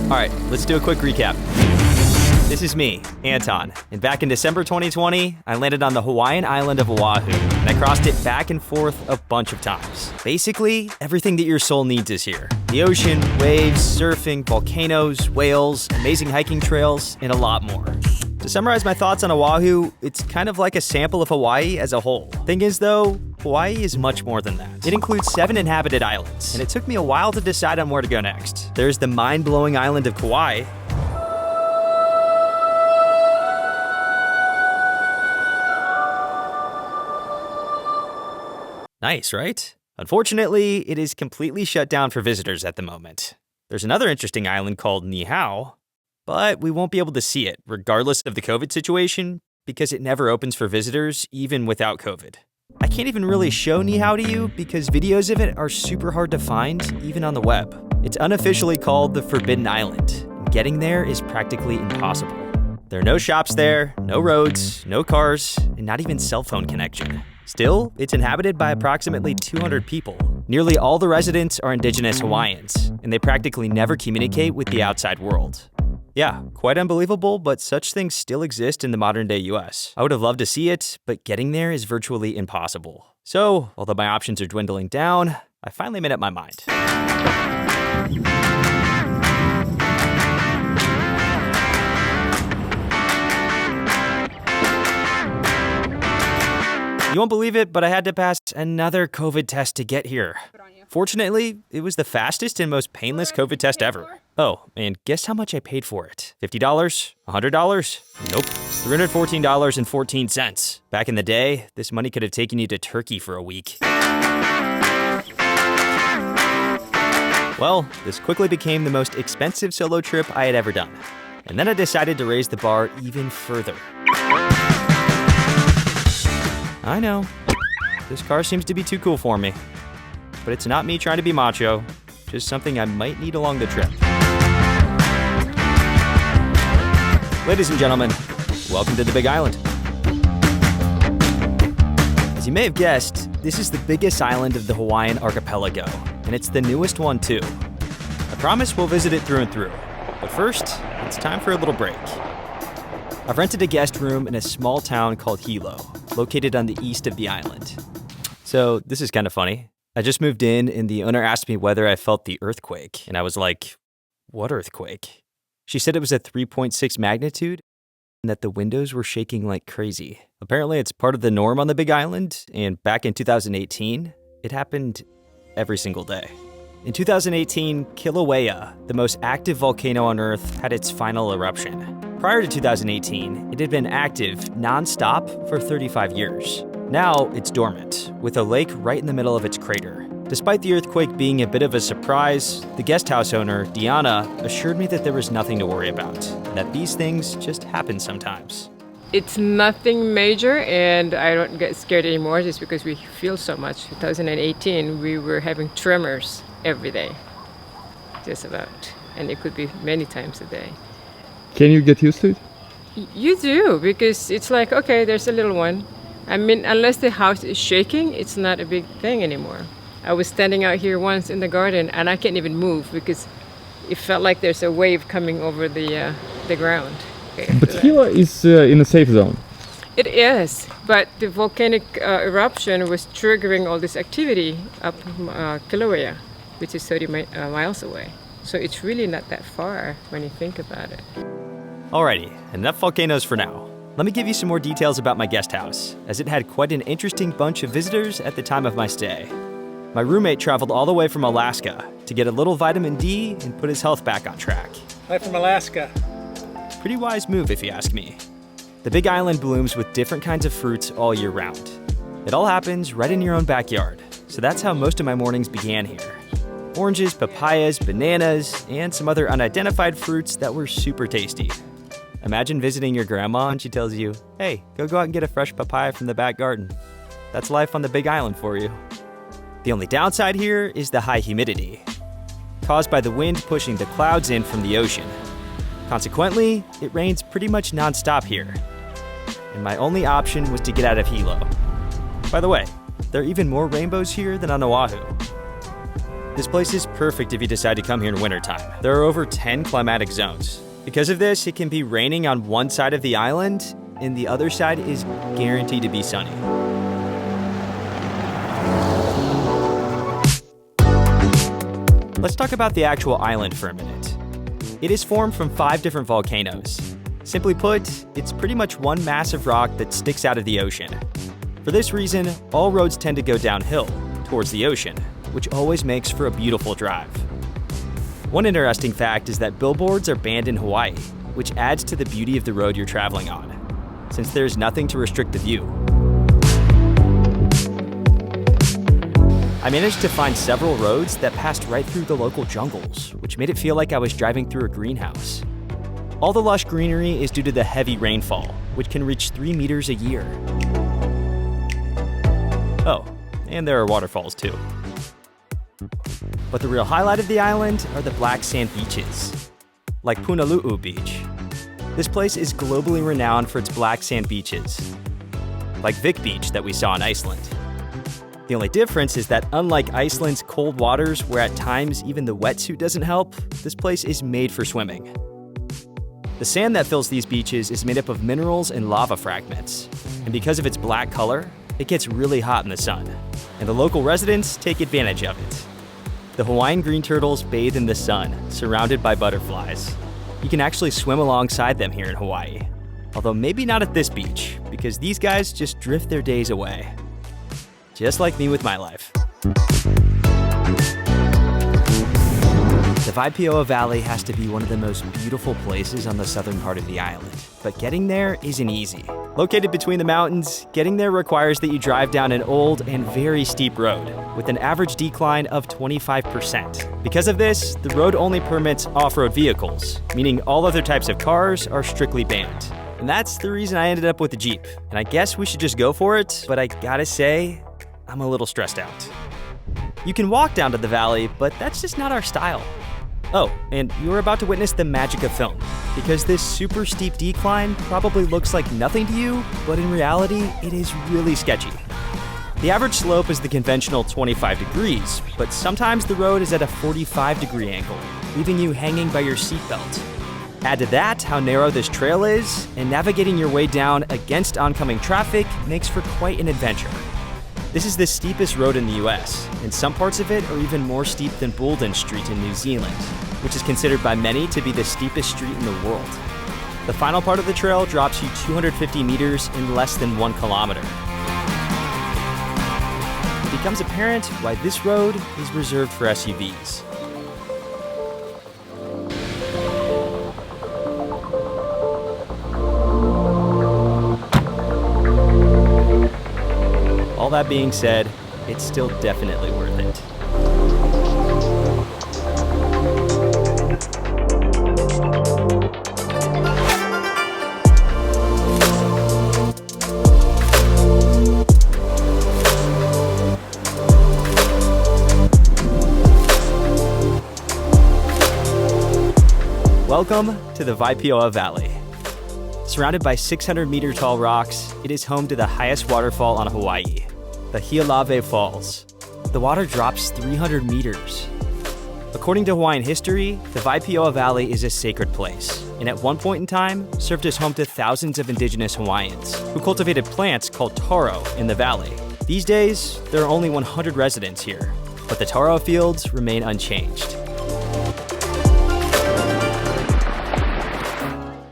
All right, let's do a quick recap. This is me, Anton, and back in December 2020, I landed on the Hawaiian island of Oahu, and I crossed it back and forth a bunch of times. Basically, everything that your soul needs is here. The ocean, waves, surfing, volcanoes, whales, amazing hiking trails, and a lot more. To summarize my thoughts on Oahu, it's kind of like a sample of Hawaii as a whole. Thing is though, Hawaii is much more than that. It includes 7 inhabited islands, and it took me a while to decide on where to go next. There's the mind-blowing island of Kauai. Nice, right? Unfortunately, it is completely shut down for visitors at the moment. There's another interesting island called Niihau, but we won't be able to see it, regardless of the COVID situation, because it never opens for visitors, even without COVID. I can't even really show Niihau to you because videos of it are super hard to find, even on the web. It's unofficially called the Forbidden Island, and getting there is practically impossible. There are no shops there, no roads, no cars, and not even cell phone connection. Still, it's inhabited by approximately 200 people. Nearly all the residents are indigenous Hawaiians, and they practically never communicate with the outside world. Yeah, quite unbelievable, but such things still exist in the modern-day US. I would have loved to see it, but getting there is virtually impossible. So, although my options are dwindling down, I finally made up my mind. You won't believe it, but I had to pass another COVID test to get here. Fortunately, it was the fastest and most painless COVID test ever. Oh, and guess how much I paid for it? $50? $100? Nope, $314.14. Back in the day, this money could have taken you to Turkey for a week. Well, this quickly became the most expensive solo trip I had ever done. And then I decided to raise the bar even further. I know, this car seems to be too cool for me, but it's not me trying to be macho, just something I might need along the trip. Ladies and gentlemen, welcome to the Big Island. As you may have guessed, this is the biggest island of the Hawaiian archipelago, and it's the newest one too. I promise we'll visit it through and through, but first, it's time for a little break. I've rented a guest room in a small town called Hilo, located on the east of the island. So this is kind of funny. I just moved in and the owner asked me whether I felt the earthquake. And I was like, what earthquake? She said it was a 3.6 magnitude and that the windows were shaking like crazy. Apparently it's part of the norm on the Big Island. And back in 2018, it happened every single day. In 2018, Kilauea, the most active volcano on Earth, had its final eruption. Prior to 2018, it had been active non-stop for 35 years. Now, it's dormant, with a lake right in the middle of its crater. Despite the earthquake being a bit of a surprise, the guest house owner, Diana, assured me that there was nothing to worry about, and that these things just happen sometimes. It's nothing major, and I don't get scared anymore just because we feel so much. 2018, we were having tremors every day, just about, and it could be many times a day. Can you get used to it? You do, because it's like, okay, there's a little one. I mean, unless the house is shaking, it's not a big thing anymore. I was standing out here once in the garden, and I can't even move because it felt like there's a wave coming over the ground. But Hilo is in a safe zone. It is, but the volcanic eruption was triggering all this activity up Kilauea, which is 30 miles away. So it's really not that far when you think about it. Alrighty, enough volcanoes for now. Let me give you some more details about my guest house, as it had quite an interesting bunch of visitors at the time of my stay. My roommate traveled all the way from Alaska to get a little vitamin D and put his health back on track. Hi from Alaska. Pretty wise move if you ask me. The Big Island blooms with different kinds of fruits all year round. It all happens right in your own backyard, so that's how most of my mornings began here. Oranges, papayas, bananas, and some other unidentified fruits that were super tasty. Imagine visiting your grandma and she tells you, hey, go out and get a fresh papaya from the back garden. That's life on the Big Island for you. The only downside here is the high humidity, caused by the wind pushing the clouds in from the ocean. Consequently, it rains pretty much non-stop here. And my only option was to get out of Hilo. By the way, there are even more rainbows here than on Oahu. This place is perfect if you decide to come here in wintertime. There are over 10 climatic zones. Because of this, it can be raining on one side of the island, and the other side is guaranteed to be sunny. Let's talk about the actual island for a minute. It is formed from 5 different volcanoes. Simply put, it's pretty much one massive rock that sticks out of the ocean. For this reason, all roads tend to go downhill, towards the ocean, which always makes for a beautiful drive. One interesting fact is that billboards are banned in Hawaii, which adds to the beauty of the road you're traveling on, since there's nothing to restrict the view. I managed to find several roads that passed right through the local jungles, which made it feel like I was driving through a greenhouse. All the lush greenery is due to the heavy rainfall, which can reach 3 meters a year. Oh, and there are waterfalls too. But the real highlight of the island are the black sand beaches, like Punalu'u Beach. This place is globally renowned for its black sand beaches, like Vik Beach that we saw in Iceland. The only difference is that unlike Iceland's cold waters, where at times even the wetsuit doesn't help, this place is made for swimming. The sand that fills these beaches is made up of minerals and lava fragments, and because of its black color, it gets really hot in the sun, and the local residents take advantage of it. The Hawaiian green turtles bathe in the sun, surrounded by butterflies. You can actually swim alongside them here in Hawaii, although maybe not at this beach, because these guys just drift their days away. Just like me with my life. The Waipio Valley has to be one of the most beautiful places on the southern part of the island, but getting there isn't easy. Located between the mountains, getting there requires that you drive down an old and very steep road, with an average decline of 25%. Because of this, the road only permits off-road vehicles, meaning all other types of cars are strictly banned. And that's the reason I ended up with the Jeep. And I guess we should just go for it, but I gotta say, I'm a little stressed out. You can walk down to the valley, but that's just not our style. Oh, and you're about to witness the magic of film, because this super steep decline probably looks like nothing to you, but in reality, it is really sketchy. The average slope is the conventional 25 degrees, but sometimes the road is at a 45-degree angle, leaving you hanging by your seatbelt. Add to that how narrow this trail is, and navigating your way down against oncoming traffic makes for quite an adventure. This is the steepest road in the US, and some parts of it are even more steep than Boulden Street in New Zealand, which is considered by many to be the steepest street in the world. The final part of the trail drops you 250 meters in less than 1 kilometer. It becomes apparent why this road is reserved for SUVs. All that being said, it's still definitely worth it. Welcome to the Waipio Valley. Surrounded by 600-meter tall rocks, it is home to the highest waterfall on Hawaii, the Kīlauea Falls. The water drops 300 meters. According to Hawaiian history, the Waipio Valley is a sacred place, and at one point in time, served as home to thousands of indigenous Hawaiians who cultivated plants called taro in the valley. These days, there are only 100 residents here, but the taro fields remain unchanged.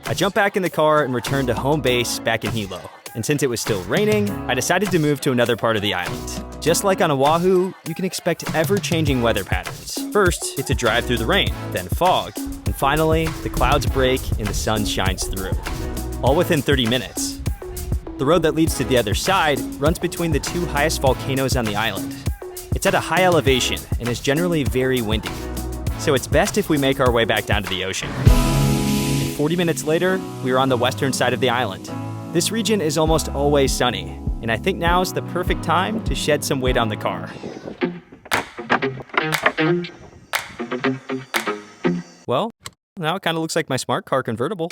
I jumped back in the car and returned to home base back in Hilo. And since it was still raining, I decided to move to another part of the island. Just like on Oahu, you can expect ever-changing weather patterns. First, it's a drive through the rain, then fog, and finally, the clouds break and the sun shines through. All within 30 minutes. The road that leads to the other side runs between the 2 highest volcanoes on the island. It's at a high elevation and is generally very windy, so it's best if we make our way back down to the ocean. 40 minutes later, we are on the western side of the island. This region is almost always sunny, and I think now is the perfect time to shed some weight on the car. Well, now it kind of looks like my smart car convertible.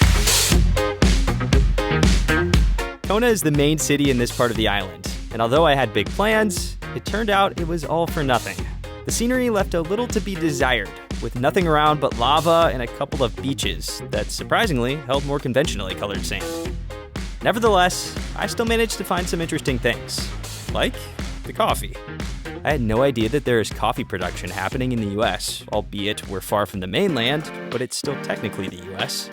Kona is the main city in this part of the island, and although I had big plans, it turned out it was all for nothing. The scenery left a little to be desired, with nothing around but lava and a couple of beaches that surprisingly held more conventionally colored sand. Nevertheless, I still managed to find some interesting things, like the coffee. I had no idea that there is coffee production happening in the US, albeit we're far from the mainland, but it's still technically the US.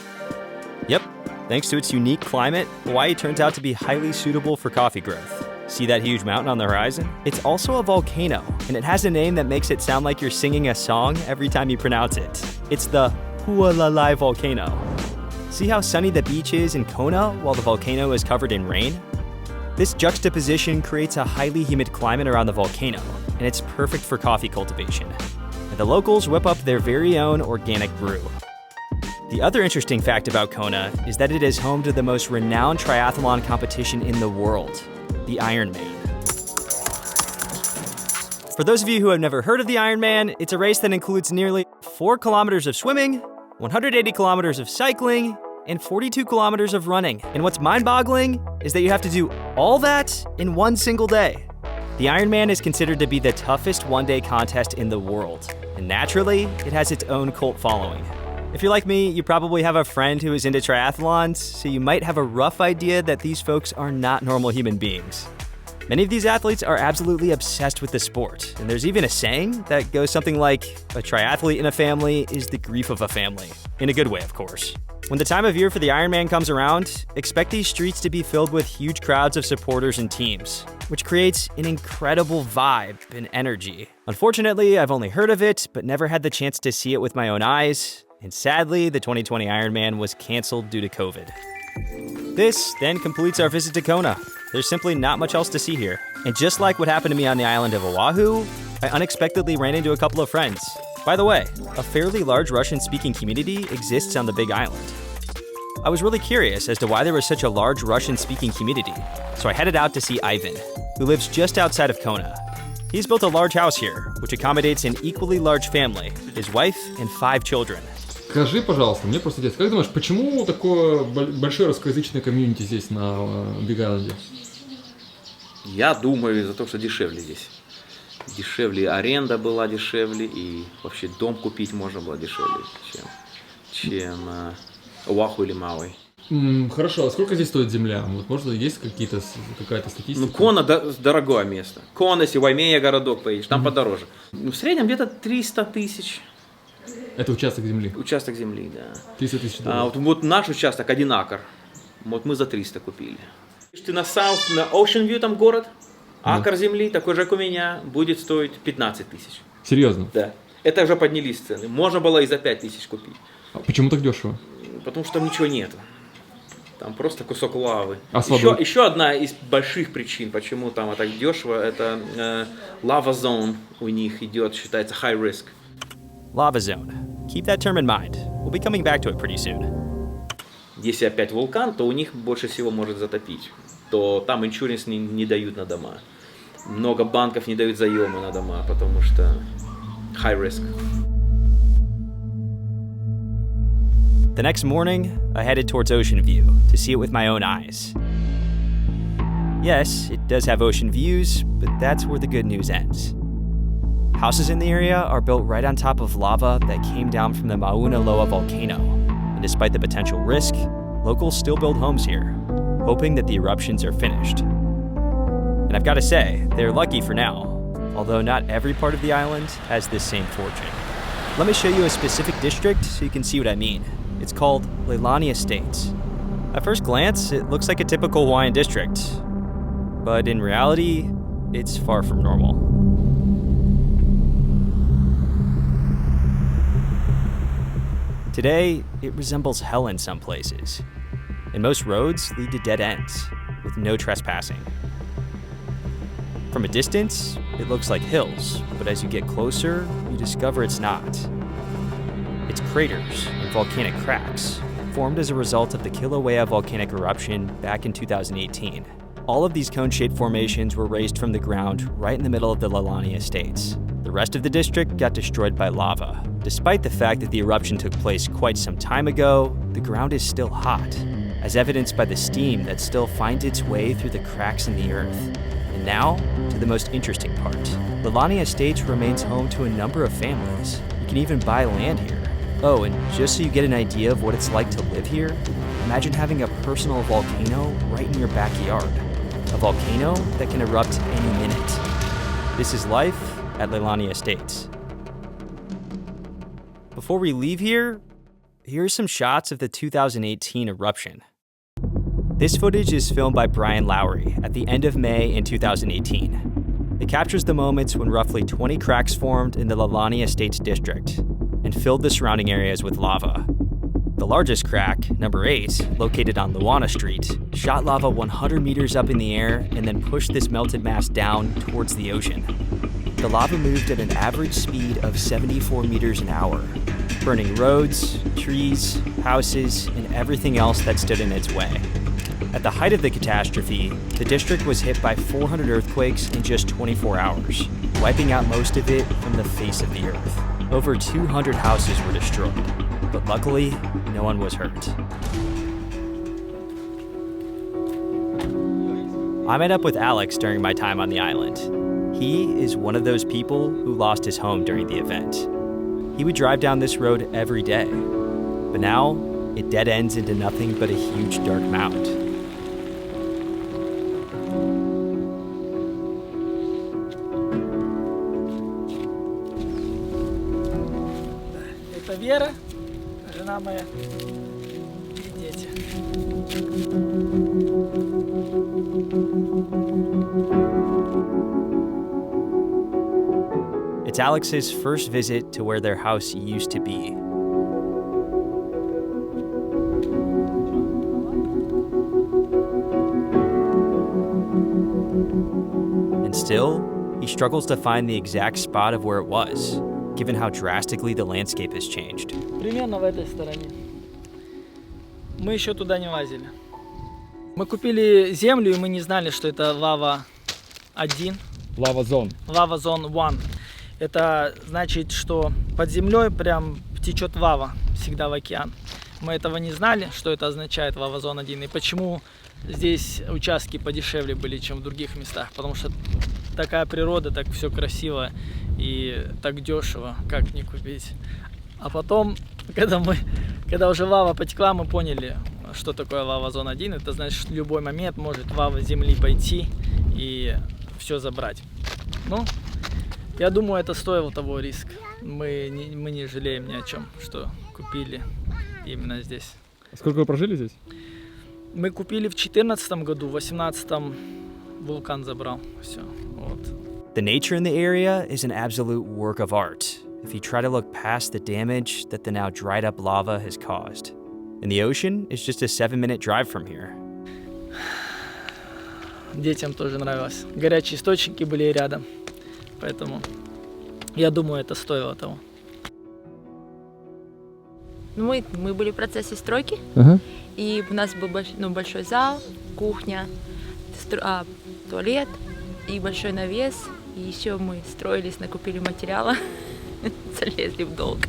Yep, thanks to its unique climate, Hawaii turns out to be highly suitable for coffee growth. See that huge mountain on the horizon? It's also a volcano, and it has a name that makes it sound like you're singing a song every time you pronounce it. It's the Hualalai volcano. See how sunny the beach is in Kona while the volcano is covered in rain? This juxtaposition creates a highly humid climate around the volcano, and it's perfect for coffee cultivation. And the locals whip up their very own organic brew. The other interesting fact about Kona is that it is home to the most renowned triathlon competition in the world, the Ironman. For those of you who have never heard of the Ironman, it's a race that includes nearly 4 kilometers of swimming, 180 kilometers of cycling, and 42 kilometers of running. And what's mind-boggling is that you have to do all that in one single day. The Ironman is considered to be the toughest one-day contest in the world, and naturally, it has its own cult following. If you're like me, you probably have a friend who is into triathlons, so you might have a rough idea that these folks are not normal human beings. Many of these athletes are absolutely obsessed with the sport, and there's even a saying that goes something like, a triathlete in a family is the grief of a family. In a good way, of course. When the time of year for the Ironman comes around, expect these streets to be filled with huge crowds of supporters and teams, which creates an incredible vibe and energy. Unfortunately, I've only heard of it, but never had the chance to see it with my own eyes. And sadly, the 2020 Ironman was canceled due to COVID. This then completes our visit to Kona. There's simply not much else to see here. And just like what happened to me on the island of Oahu, I unexpectedly ran into a couple of friends. By the way, a fairly large Russian-speaking community exists on the Big Island. I was really curious as to why there was such a large Russian-speaking community, so I headed out to see Ivan, who lives just outside of Kona. He's built a large house here, which accommodates an equally large family, his wife and 5 children. Скажи, пожалуйста, мне просто интересно, как думаешь, почему такое большое русскоязычное комьюнити здесь на Биг-Айленде? Я думаю, из-за того, что дешевле здесь. Дешевле, аренда была дешевле, и вообще дом купить можно было дешевле, чем Оаху или Мауи. Хорошо, а сколько здесь стоит земля? Вот, может, есть какая-то статистика? Ну, Кона дорогое место. Кона, если Ваймея городок поедешь, там подороже. Ну, в среднем где-то 300 тысяч. Это участок земли? Участок земли, да. 300 тысяч долларов. Вот наш участок 1 акр. Вот мы за 300 купили. Ты на South, на Ocean View там город, акр земли, такой же, как у меня, будет стоить 15 тысяч. Серьезно? Да. Это уже поднялись цены. Можно было и за 5 тысяч купить. А почему так дешево? Потому что там ничего нету. Там просто кусок лавы. А еще одна из больших причин, почему там так дешево, это lava zone у них идет, считается high risk. Lava zone. Keep that term in mind. We'll be coming back to it pretty soon. Если опять вулкан, то у них больше всего может затопить. То там иншуренс не дают на дома. Много банков не дают заемы на дома, потому что high risk. The next morning, I headed towards Ocean View to see it with my own eyes. Yes, it does have ocean views, but that's where the good news ends. Houses in the area are built right on top of lava that came down from the Mauna Kea volcano. And despite the potential risk, locals still build homes here, hoping that the eruptions are finished. And I've got to say, they're lucky for now, although not every part of the island has this same fortune. Let me show you a specific district so you can see what I mean. It's called Leilani Estates. At first glance, it looks like a typical Hawaiian district, but in reality, it's far from normal. Today, it resembles hell in some places, and most roads lead to dead ends, with no trespassing. From a distance, it looks like hills, but as you get closer, you discover it's not. It's craters and volcanic cracks, formed as a result of the Kilauea volcanic eruption back in 2018. All of these cone-shaped formations were raised from the ground right in the middle of the Leilani Estates. The rest of the district got destroyed by lava. Despite the fact that the eruption took place quite some time ago, the ground is still hot, as evidenced by the steam that still finds its way through the cracks in the earth. And now, to the most interesting part. Leilani Estates remains home to a number of families. You can even buy land here. Oh, and just so you get an idea of what it's like to live here, imagine having a personal volcano right in your backyard. A volcano that can erupt any minute. This is life at Leilani Estates. Before we leave here, here's some shots of the 2018 eruption. This footage is filmed by Brian Lowry at the end of May in 2018. It captures the moments when roughly 20 cracks formed in the Leilani Estates district and filled the surrounding areas with lava. The largest crack, number 8, located on Luana Street, shot lava 100 meters up in the air and then pushed this melted mass down towards the ocean. The lava moved at an average speed of 74 meters an hour, burning roads, trees, houses, and everything else that stood in its way. At the height of the catastrophe, the district was hit by 400 earthquakes in just 24 hours, wiping out most of it from the face of the earth. Over 200 houses were destroyed, but luckily, no one was hurt. I met up with Alex during my time on the island. He is one of those people who lost his home during the event. He would drive down this road every day, but now it dead ends into nothing but a huge dark mound. Это Вера, жена моя и дети. It's Alex's first visit to where their house used to be. And still, he struggles to find the exact spot of where it was, given how drastically the landscape has changed. Примерно в этой стороне. Мы еще туда не лазили. Мы купили землю, и мы не знали, что это лава 1. Лава зон. Лава зон 1. Это значит, что под землей прям течет лава всегда в океан. Мы этого не знали, что это означает лава зон 1. И почему здесь участки подешевле были, чем в других местах. Потому что такая природа, так все красиво и так дешево, как не купить. А потом, когда уже лава потекла, мы поняли, что такое лава зон 1. Это значит, что в любой момент может лава земли пойти и все забрать. Ну, я думаю, это стоило того риска. Мы не жалеем ни о чем, что купили именно здесь. Сколько вы прожили здесь? Мы купили в 2014 году, в 2018 вулкан забрал. Все, вот. The nature in the area is an absolute work of art if you try to look past the damage that the now dried up lava has caused. And the ocean is just a 7-minute drive from here. Детям тоже нравилось. Горячие источники были рядом. Поэтому я думаю, это стоило того. Мы были в процессе стройки, и у нас был большой зал, кухня, туалет и большой навес. И еще мы строились, накупили материала, залезли в долг.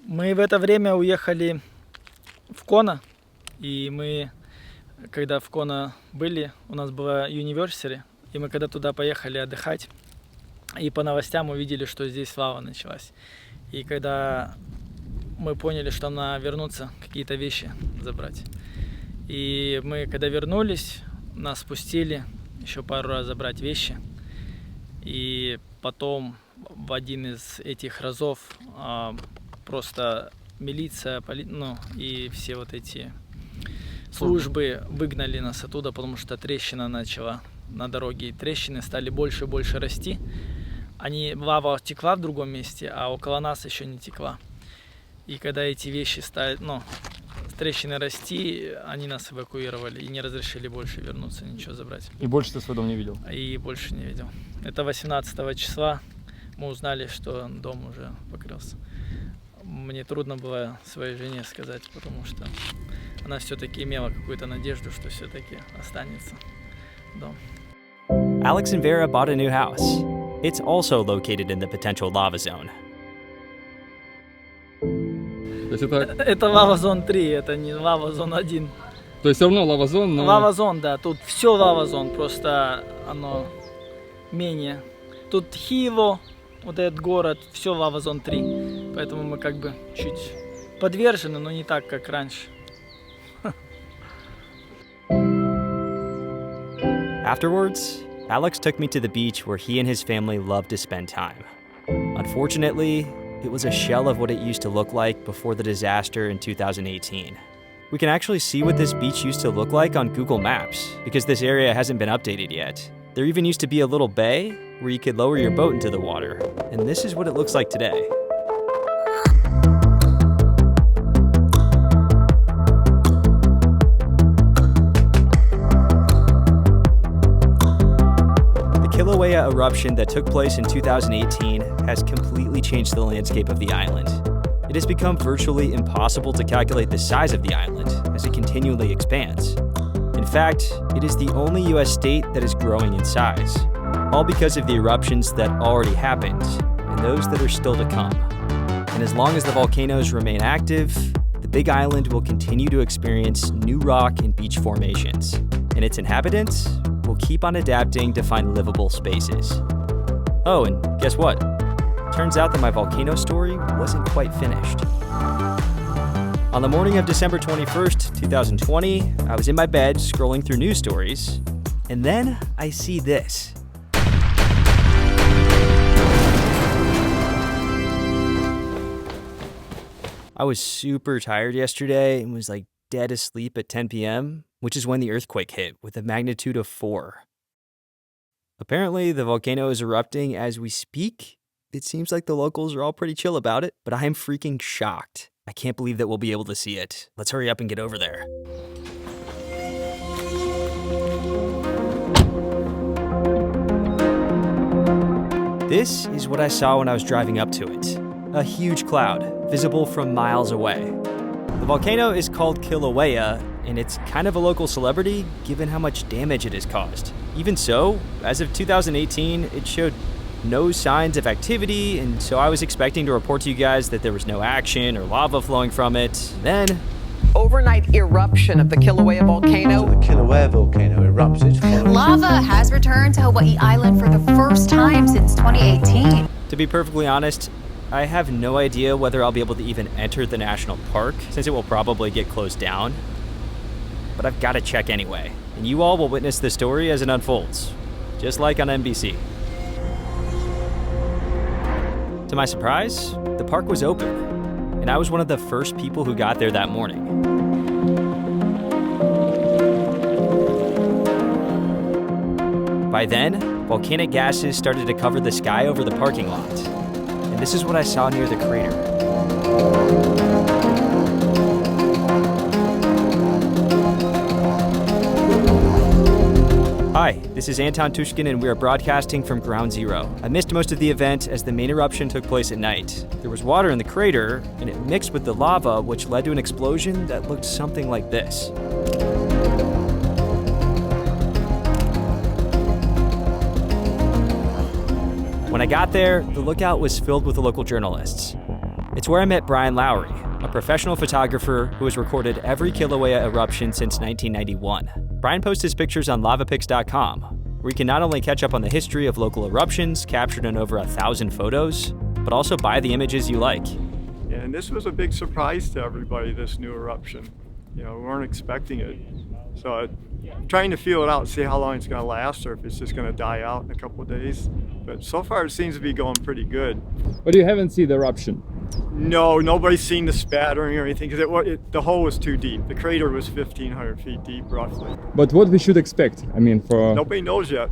Мы в это время уехали в Кона, и мы, когда в Кона были, у нас была anniversary, и мы когда туда поехали отдыхать, и по новостям увидели, что здесь лава началась. И когда мы поняли, что надо вернуться, какие-то вещи забрать. И мы, когда вернулись, нас спустили еще пару раз забрать вещи. И потом в один из этих разов просто милиция, и все вот эти службы выгнали нас оттуда, потому что трещина начала на дороге. И трещины стали больше и больше расти. Лава текла в другом месте, а около нас еще не текла. И когда эти вещи стали, трещины расти, они нас эвакуировали и не разрешили больше вернуться, ничего забрать. И больше ты свой дом не видел? И больше не видел. Это 18 числа мы узнали, что дом уже покрылся. Мне трудно было своей жене сказать, потому что она все-таки имела какую-то надежду, что все-таки останется дом. Alex and Vera bought a new house. It's also located in the potential lava zone. То есть это Это лава зон 3, это не лава зон 1. То есть все равно лава-зон, но... Лава-зон, да, тут все лава-зон, просто оно менее. Тут Хило, вот этот город, все лава-зон 3, поэтому мы как бы чуть подвержены, но не так, как раньше. Afterwards, Alex took me to the beach where he and his family loved to spend time. Unfortunately, it was a shell of what it used to look like before the disaster in 2018. We can actually see what this beach used to look like on Google Maps because this area hasn't been updated yet. There even used to be a little bay where you could lower your boat into the water, and this is what it looks like today. Kilauea eruption that took place in 2018 has completely changed the landscape of the island. It has become virtually impossible to calculate the size of the island as it continually expands. In fact, it is the only US state that is growing in size, all because of the eruptions that already happened and those that are still to come. And as long as the volcanoes remain active, the Big Island will continue to experience new rock and beach formations, and its inhabitants will keep on adapting to find livable spaces. Oh, and guess what? Turns out that my volcano story wasn't quite finished. On the morning of December 21st, 2020, I was in my bed scrolling through news stories, and then I see this. I was super tired yesterday and was like dead asleep at 10 p.m., which is when the earthquake hit with a magnitude of 4. Apparently, the volcano is erupting as we speak. It seems like the locals are all pretty chill about it, but I am freaking shocked. I can't believe that we'll be able to see it. Let's hurry up and get over there. This is what I saw when I was driving up to it. A huge cloud, visible from miles away. The volcano is called Kilauea, and it's kind of a local celebrity given how much damage it has caused. Even so, as of 2018, it showed no signs of activity, and so I was expecting to report to you guys that there was no action or lava flowing from it. Then, overnight eruption of the Kilauea volcano. So the Kilauea volcano erupted. Lava has returned to Hawaii Island for the first time since 2018. to be perfectly honest, I have no idea whether I'll be able to even enter the national park, since it will probably get closed down. But I've got to check anyway, and you all will witness the story as it unfolds, just like on NBC. To my surprise, the park was open, and I was one of the first people who got there that morning. By then, volcanic gases started to cover the sky over the parking lot, and this is what I saw near the crater. Hi, this is Anton and we are broadcasting from Ground Zero. I missed most of the event as the main eruption took place at night. There was water in the crater, and it mixed with the lava, which led to an explosion that looked something like this. When I got there, the lookout was filled with the local journalists. It's where I met Brian Lowry, a professional photographer who has recorded every Kilauea eruption since 1991. Brian posts his pictures on lavapix.com, where you can not only catch up on the history of local eruptions captured in over 1,000 photos, but also buy the images you like. Yeah, and this was a big surprise to everybody, this new eruption. You know, we weren't expecting it. So trying to feel it out, see how long it's going to last, or if it's just going to die out in a couple of days. But so far it seems to be going pretty good. But you haven't seen the eruption? No, nobody's seen the spattering or anything, because the hole was too deep. The crater was 1,500 feet deep, roughly. But what we should expect? I mean, for... Nobody knows yet.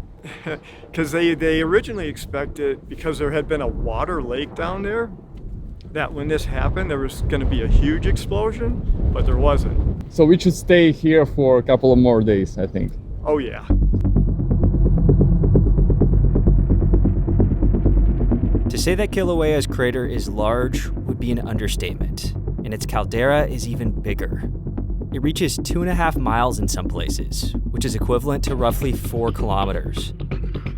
Because they originally expected, because there had been a water lake down there, that when this happened, there was going to be a huge explosion, but there wasn't. So we should stay here for a couple of more days, I think. Oh, yeah. To say that Kilauea's crater is large would be an understatement, and its caldera is even bigger. It reaches 2.5 miles in some places, which is equivalent to roughly 4 kilometers.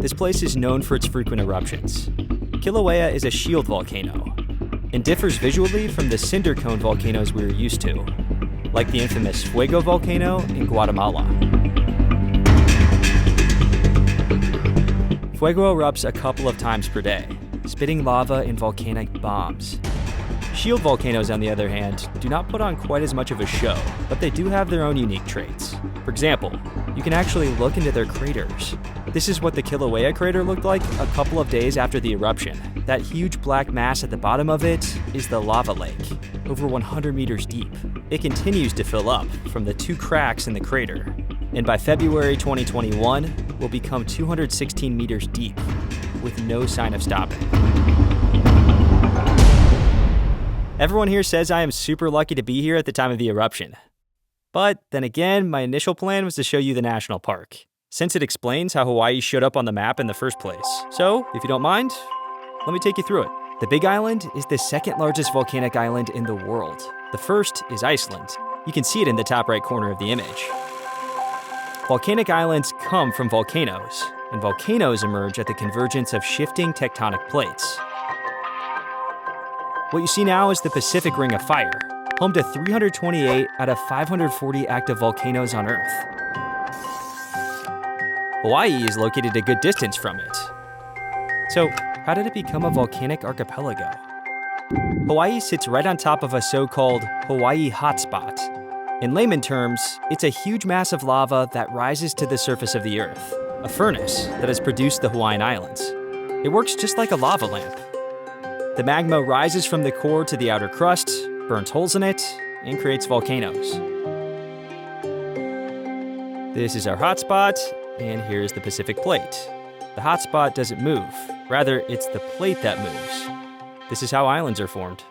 This place is known for its frequent eruptions. Kilauea is a shield volcano, and differs visually from the cinder cone volcanoes we are used to. like the infamous Fuego volcano in Guatemala. Fuego erupts a couple of times per day, spitting lava in volcanic bombs. Shield volcanoes, on the other hand, do not put on quite as much of a show, but they do have their own unique traits. For example, you can actually look into their craters. This is what the Kilauea crater looked like a couple of days after the eruption. That huge black mass at the bottom of it is the lava lake, over 100 meters deep. It continues to fill up from the 2 cracks in the crater, and by February 2021, will become 216 meters deep, with no sign of stopping. Everyone here says I am super lucky to be here at the time of the eruption. But then again, my initial plan was to show you the national park, since it explains how Hawaii showed up on the map in the first place. So, if you don't mind, let me take you through it. The Big Island is the second largest volcanic island in the world. The first is Iceland. You can see it in the top right corner of the image. Volcanic islands come from volcanoes, and volcanoes emerge at the convergence of shifting tectonic plates. What you see now is the Pacific Ring of Fire, home to 328 out of 540 active volcanoes on Earth. Hawaii is located a good distance from it. So, how did it become a volcanic archipelago? Hawaii sits right on top of a so-called Hawaii hotspot. In layman terms, it's a huge mass of lava that rises to the surface of the Earth, a furnace that has produced the Hawaiian Islands. It works just like a lava lamp. The magma rises from the core to the outer crust, burns holes in it, and creates volcanoes. This is our hotspot, and here's the Pacific Plate. The hotspot doesn't move. Rather, it's the plate that moves. This is how islands are formed.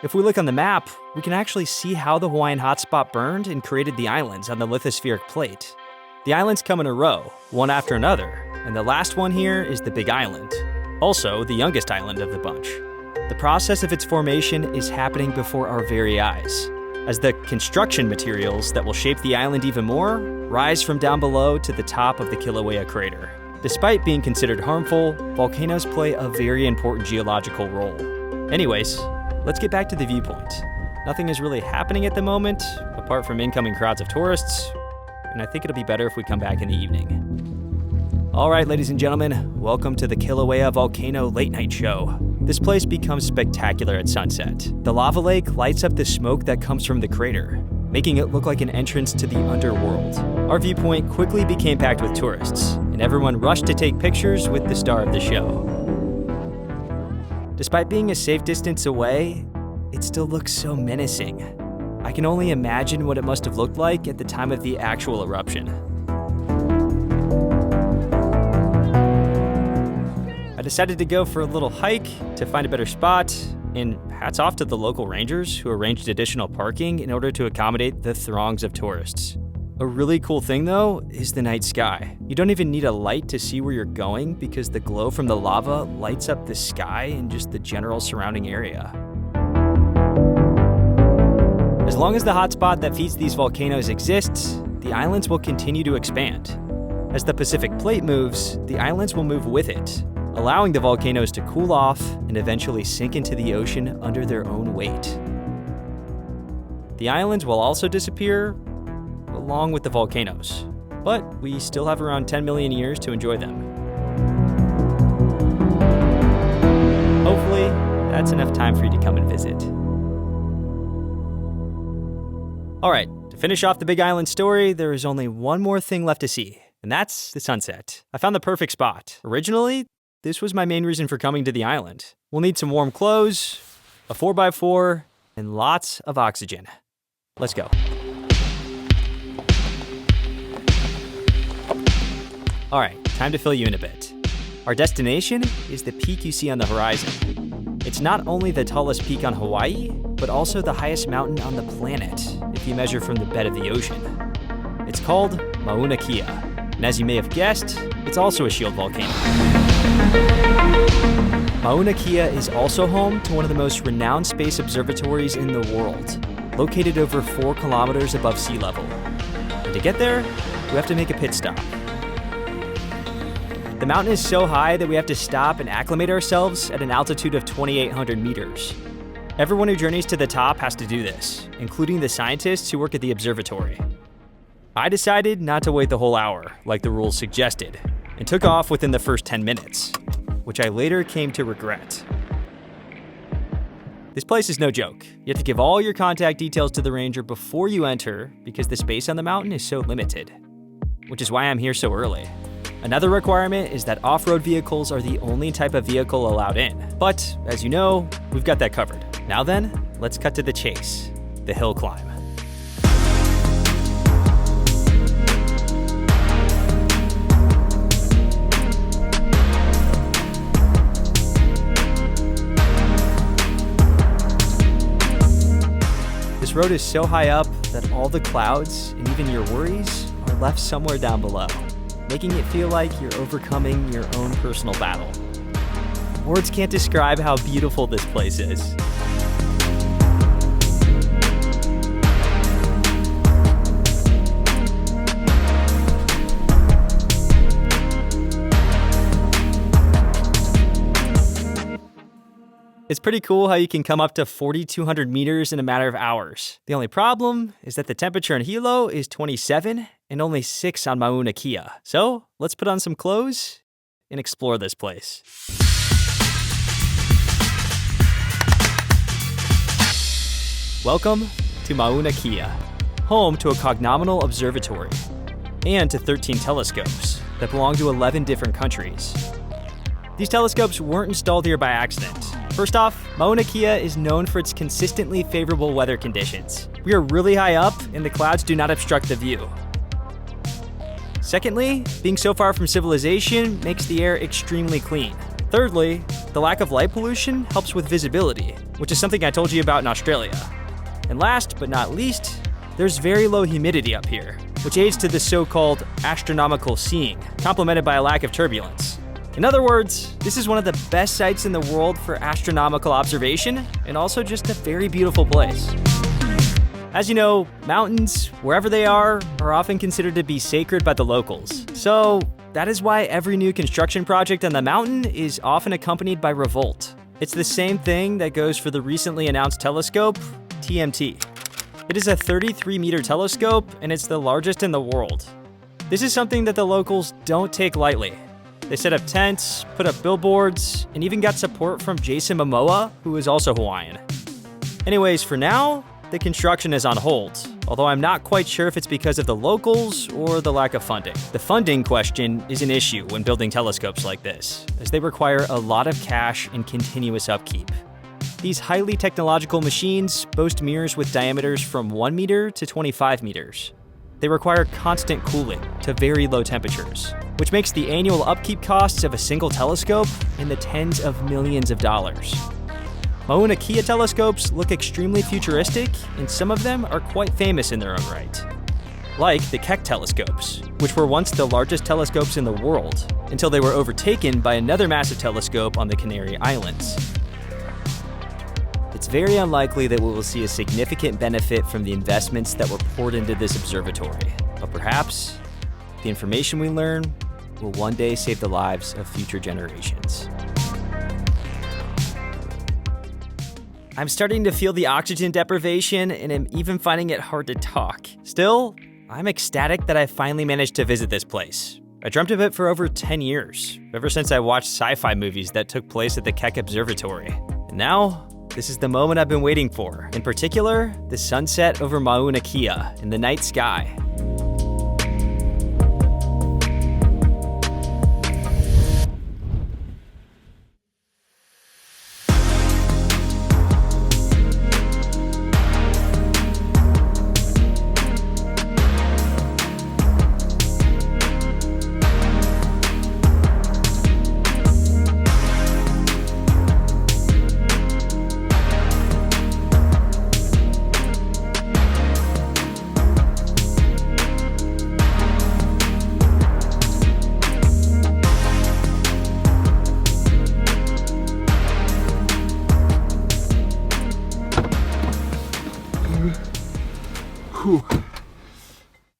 If we look on the map, we can actually see how the Hawaiian hotspot burned and created the islands on the lithospheric plate. The islands come in a row, one after another, and the last one here is the Big Island, also the youngest island of the bunch. The process of its formation is happening before our very eyes, as the construction materials that will shape the island even more rise from down below to the top of the Kilauea crater. Despite being considered harmful, volcanoes play a very important geological role. Anyways, let's get back to the viewpoint. Nothing is really happening at the moment, apart from incoming crowds of tourists, and I think it'll be better if we come back in the evening. All right, ladies and gentlemen, welcome to the Kilauea Volcano Late Night Show. This place becomes spectacular at sunset. The lava lake lights up the smoke that comes from the crater, making it look like an entrance to the underworld. Our viewpoint quickly became packed with tourists, and everyone rushed to take pictures with the star of the show. Despite being a safe distance away, it still looks so menacing. I can only imagine what it must have looked like at the time of the actual eruption. I decided to go for a little hike to find a better spot, and hats off to the local rangers who arranged additional parking in order to accommodate the throngs of tourists. A really cool thing though is the night sky. You don't even need a light to see where you're going because the glow from the lava lights up the sky and just the general surrounding area. As long as the hotspot that feeds these volcanoes exists, the islands will continue to expand. As the Pacific Plate moves, the islands will move with it, allowing the volcanoes to cool off and eventually sink into the ocean under their own weight. The islands will also disappear along with the volcanoes, but we still have around 10 million years to enjoy them. Hopefully, that's enough time for you to come and visit. All right, to finish off the Big Island story, there is only one more thing left to see, and that's the sunset. I found the perfect spot. Originally, this was my main reason for coming to the island. We'll need some warm clothes, a 4x4, and lots of oxygen. Let's go. All right, time to fill you in a bit. Our destination is the peak you see on the horizon. It's not only the tallest peak on Hawaii, but also the highest mountain on the planet, if you measure from the bed of the ocean. It's called Mauna Kea, and as you may have guessed, it's also a shield volcano. Mauna Kea is also home to one of the most renowned space observatories in the world, located over 4 kilometers above sea level. And to get there, we have to make a pit stop. The mountain is so high that we have to stop and acclimate ourselves at an altitude of 2,800 meters. Everyone who journeys to the top has to do this, including the scientists who work at the observatory. I decided not to wait the whole hour, like the rules suggested, and took off within the first 10 minutes, which I later came to regret. This place is no joke. You have to give all your contact details to the ranger before you enter because the space on the mountain is so limited, which is why I'm here so early. Another requirement is that off-road vehicles are the only type of vehicle allowed in. But, as you know, we've got that covered. Now then, let's cut to the chase, the hill climb. This road is so high up that all the clouds and even your worries are left somewhere down below, making it feel like you're overcoming your own personal battle. Words can't describe how beautiful this place is. It's pretty cool how you can come up to 4,200 meters in a matter of hours. The only problem is that the temperature in Hilo is 27 and only 6 on Mauna Kea. So let's put on some clothes and explore this place. Welcome to Mauna Kea, home to a cognominal observatory and to 13 telescopes that belong to 11 different countries. These telescopes weren't installed here by accident. First off, Mauna Kea is known for its consistently favorable weather conditions. We are really high up, and the clouds do not obstruct the view. Secondly, being so far from civilization makes the air extremely clean. Thirdly, the lack of light pollution helps with visibility, which is something I told you about in Australia. And last but not least, there's very low humidity up here, which aids to the so-called astronomical seeing, complemented by a lack of turbulence. In other words, this is one of the best sites in the world for astronomical observation and also just a very beautiful place. As you know, mountains, wherever they are often considered to be sacred by the locals. So that is why every new construction project on the mountain is often accompanied by revolt. It's the same thing that goes for the recently announced telescope, TMT. It is a 33-meter telescope and it's the largest in the world. This is something that the locals don't take lightly. They set up tents, put up billboards, and even got support from Jason Momoa, who is also Hawaiian. Anyways, for now, the construction is on hold, although I'm not quite sure if it's because of the locals or the lack of funding. The funding question is an issue when building telescopes like this, as they require a lot of cash and continuous upkeep. These highly technological machines boast mirrors with diameters from 1 meter to 25 meters. They require constant cooling to very low temperatures, which makes the annual upkeep costs of a single telescope in the tens of millions of dollars. Mauna Kea telescopes look extremely futuristic, and some of them are quite famous in their own right. Like the Keck telescopes, which were once the largest telescopes in the world, until they were overtaken by another massive telescope on the Canary Islands. It's very unlikely that we will see a significant benefit from the investments that were poured into this observatory, but perhaps the information we learn will one day save the lives of future generations. I'm starting to feel the oxygen deprivation and am even finding it hard to talk. Still, I'm ecstatic that I finally managed to visit this place. I dreamt of it for over 10 years, ever since I watched sci-fi movies that took place at the Keck Observatory. And now, this is the moment I've been waiting for, in particular, the sunset over Mauna Kea in the night sky.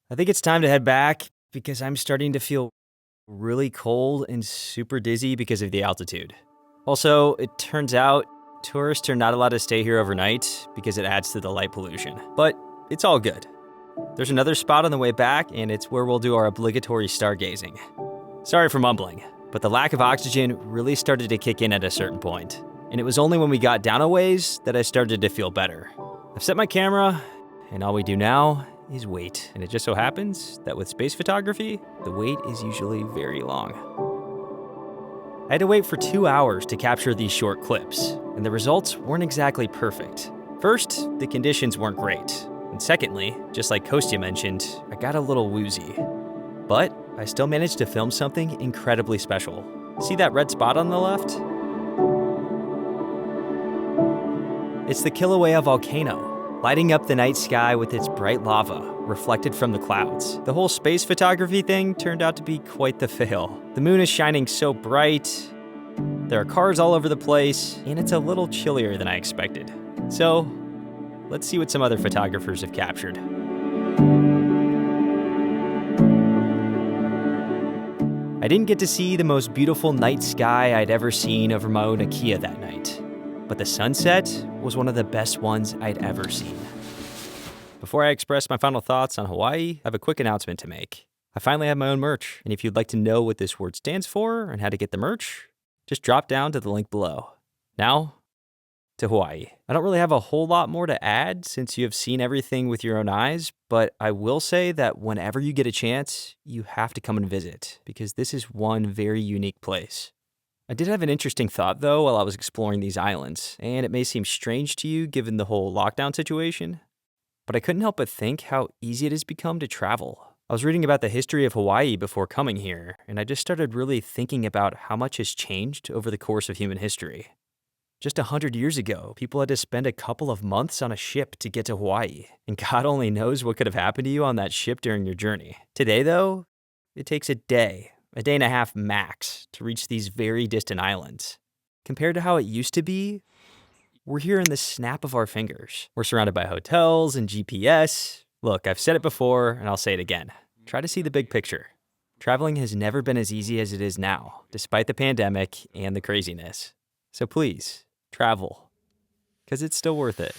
I think it's time to head back because I'm starting to feel really cold and super dizzy because of the altitude. Also, it turns out tourists are not allowed to stay here overnight because it adds to the light pollution. But it's all good. There's another spot on the way back, and it's where we'll do our obligatory stargazing. Sorry for mumbling, but the lack of oxygen really started to kick in at a certain point. And it was only when we got down a ways that I started to feel better. I've set my camera, and all we do now is wait. And it just so happens that with space photography, the wait is usually very long. I had to wait for 2 hours to capture these short clips, and the results weren't exactly perfect. First, the conditions weren't great. And secondly, just like Kostya mentioned, I got a little woozy. But I still managed to film something incredibly special. See that red spot on the left? It's the Kilauea volcano, lighting up the night sky with its bright lava, reflected from the clouds. The whole space photography thing turned out to be quite the fail. The moon is shining so bright, there are cars all over the place, and it's a little chillier than I expected. So, let's see what some other photographers have captured. I didn't get to see the most beautiful night sky I'd ever seen over Mauna Kea that night, but the sunset was one of the best ones I'd ever seen. Before I express my final thoughts on Hawaii, I have a quick announcement to make. I finally have my own merch, and if you'd like to know what this word stands for and how to get the merch, just drop down to the link below. Now, to Hawaii. I don't really have a whole lot more to add since you have seen everything with your own eyes, but I will say that whenever you get a chance, you have to come and visit, because this is one very unique place. I did have an interesting thought, though, while I was exploring these islands, and it may seem strange to you given the whole lockdown situation, but I couldn't help but think how easy it has become to travel. I was reading about the history of Hawaii before coming here, and I just started really thinking about how much has changed over the course of human history. Just 100 years ago, people had to spend a couple of months on a ship to get to Hawaii, and God only knows what could have happened to you on that ship during your journey. Today, though, it takes a day and a half max to reach these very distant islands. Compared to how it used to be, we're here in the snap of our fingers. We're surrounded by hotels and GPS. Look, I've said it before, and I'll say it again. Try to see the big picture. Traveling has never been as easy as it is now, despite the pandemic and the craziness. So please, travel, because it's still worth it.